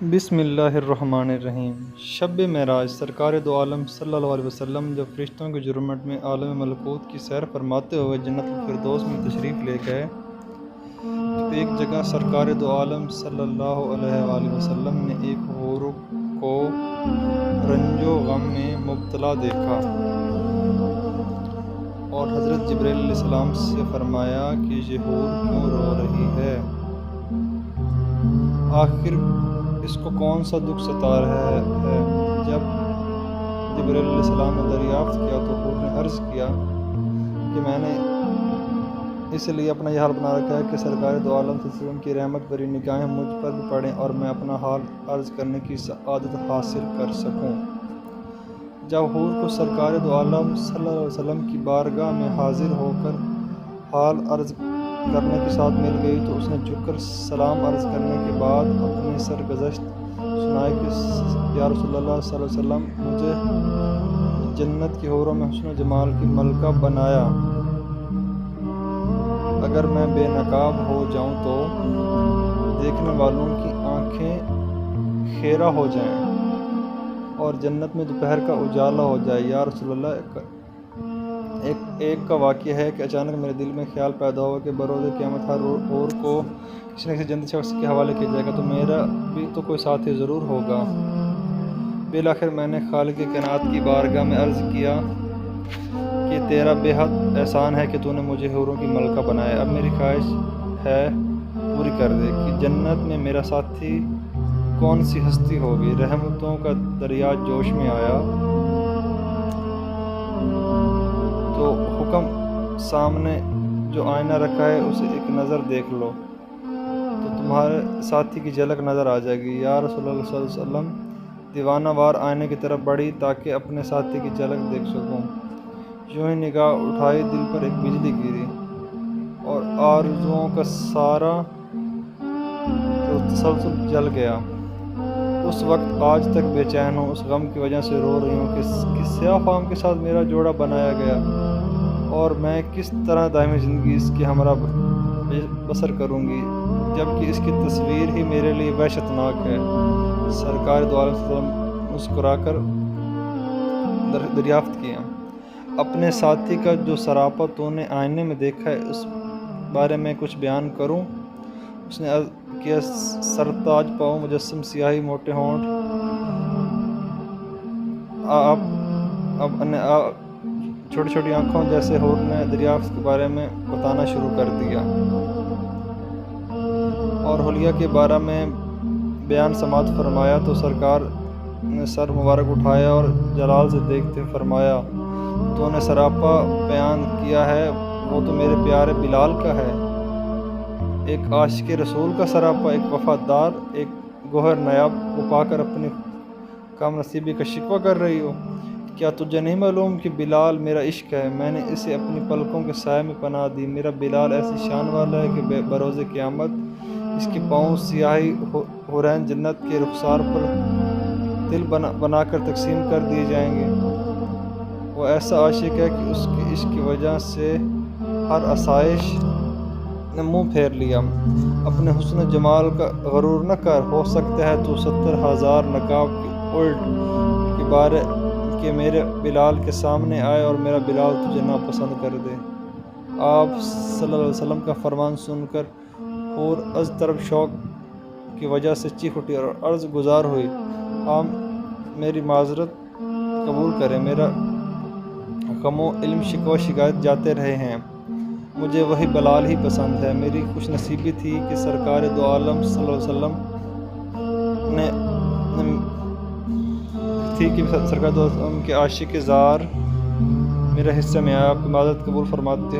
بسم اللہ الرحمن الرحیم۔ شب معراج سرکار دو عالم صلی اللہ علیہ وسلم جب فرشتوں کے جرمٹ میں عالم ملکوت کی سیر فرماتے ہوئے جنت الفردوس میں تشریف لے گئے تو ایک جگہ سرکار دو عالم صلی اللہ علیہ وآلہ وسلم نے ایک حور کو رنج و غم میں مبتلا دیکھا اور حضرت جبرائیل علیہ السلام سے فرمایا کہ یہ حور کیوں رو رہی ہے؟ آخر اس کو کون سا دکھ ستا رہا ہے؟ جب جبرائیل علیہ السلام نے دریافت کیا تو حور نے عرض کیا کہ میں نے اس لیے اپنا یہ حال بنا رکھا ہے کہ سرکار دو عالم صلی اللہ علیہ وسلم کی رحمت بری نگاہیں مجھ پر بھی پڑیں اور میں اپنا حال عرض کرنے کی سعادت حاصل کر سکوں۔ جب حور کو سرکار دو عالم صلی اللہ علیہ وسلم کی بارگاہ میں حاضر ہو کر حال عرض کرنے کے ساتھ مل گئی تو اس نے جھک کر سلام عرض کرنے کے بعد اپنی سرگزشت سنائی کہ یا رسول اللہ صلی اللہ علیہ وسلم، مجھے جنت کی حوروں میں حسن و جمال کی ملکہ بنایا۔ اگر میں بے نقاب ہو جاؤں تو دیکھنے والوں کی آنکھیں خیرہ ہو جائیں اور جنت میں دوپہر کا اجالا ہو جائے۔ یا رسول اللہ، ایک کا واقعہ ہے کہ اچانک میرے دل میں خیال پیدا ہوا کہ بروز قیامت ہر حور کو کسی نہ کسی جنتی شخص کے حوالے کیا جائے گا تو میرا بھی تو کوئی ساتھی ضرور ہوگا۔ بالآخر میں نے خالق کائنات کی بارگاہ میں عرض کیا کہ تیرا بے حد احسان ہے کہ تو نے مجھے حوروں کی ملکہ بنایا۔ اب میری خواہش ہے پوری کر دے کہ جنت میں میرا ساتھی کون سی ہستی ہوگی۔ رحمتوں کا دریا جوش میں آیا تو حکم سامنے جو آئینہ رکھا ہے اسے ایک نظر دیکھ لو تو تمہارے ساتھی کی جھلک نظر آ جائے گی۔ یا رسول اللہ صلی اللہ علیہ وسلم دیوانہ وار آئینے کی طرف بڑھی تاکہ اپنے ساتھی کی جھلک دیکھ سکوں۔ یوں ہی نگاہ اٹھائی، دل پر ایک بجلی گری اور آرزوؤں کا سارا تسلسل جل گیا۔ اس وقت آج تک بے چین ہوں، اس غم کی وجہ سے رو رہی ہوں کہ کس سیاہ فام کے ساتھ میرا جوڑا بنایا گیا اور میں کس طرح دائمی زندگی اس کی ہمراہ بسر کروں گی، جبکہ اس کی تصویر ہی میرے لیے وحشتناک ہے۔ سرکار دو عالم صلی اللہ علیہ وسلم مسکرا کر دریافت کیا، اپنے ساتھی کا جو سراپا تو نے آئینے میں دیکھا ہے اس بارے میں کچھ بیان کروں؟ اس نے عرض کیا، سرتاج پاؤں مجسم، سیاہی، موٹے ہونٹ، چھوٹی چھوٹی آنکھوں جیسے حور نے دریافت کے بارے میں بتانا شروع کر دیا اور حلیہ کے بارے میں بیان سماعت فرمایا تو سرکار نے سر مبارک اٹھایا اور جلال سے دیکھتے فرمایا، تو نے سراپا بیان کیا ہے وہ تو میرے پیارے بلال کا ہے۔ ایک عاشق رسول کا سراپا، ایک وفادار، ایک گوہر نیاب کو پا کر اپنی کم نصیبی کا شکوہ کر رہی ہو۔ کیا تجھے نہیں معلوم کہ بلال میرا عشق ہے؟ میں نے اسے اپنی پلکوں کے سائے میں پناہ دی۔ میرا بلال ایسی شان والا ہے کہ بروز قیامت اس کے پاؤں سیاہی حورین جنت کے رخسار پر دل بنا کر تقسیم کر دیے جائیں گے۔ وہ ایسا عاشق ہے کہ اس کے عشق کی وجہ سے ہر آسائش نے منہ پھیر لیا۔ اپنے حسن و جمال کا غرور نہ کر، ہو سکتا ہے تو 70,000 نقاب کے الٹ کے بارے کہ میرے بلال کے سامنے آئے اور میرا بلال تجھے ناپسند کر دے۔ آپ صلی اللہ علیہ وسلم کا فرمان سن کر حور از طرف شوق کی وجہ سے چیخ اٹھی اور عرض گزار ہوئی، آپ میری معذرت قبول کریں، میرا غم و علم شکوہ شکایت جاتے رہے ہیں، مجھے وہی بلال ہی پسند ہے۔ میری خوش نصیبی تھی کہ سرکار دو عالم صلی اللہ علیہ وسلم کے عاشق زار میرا حصہ میں آیا۔ آپ کی معذرت قبول فرماتے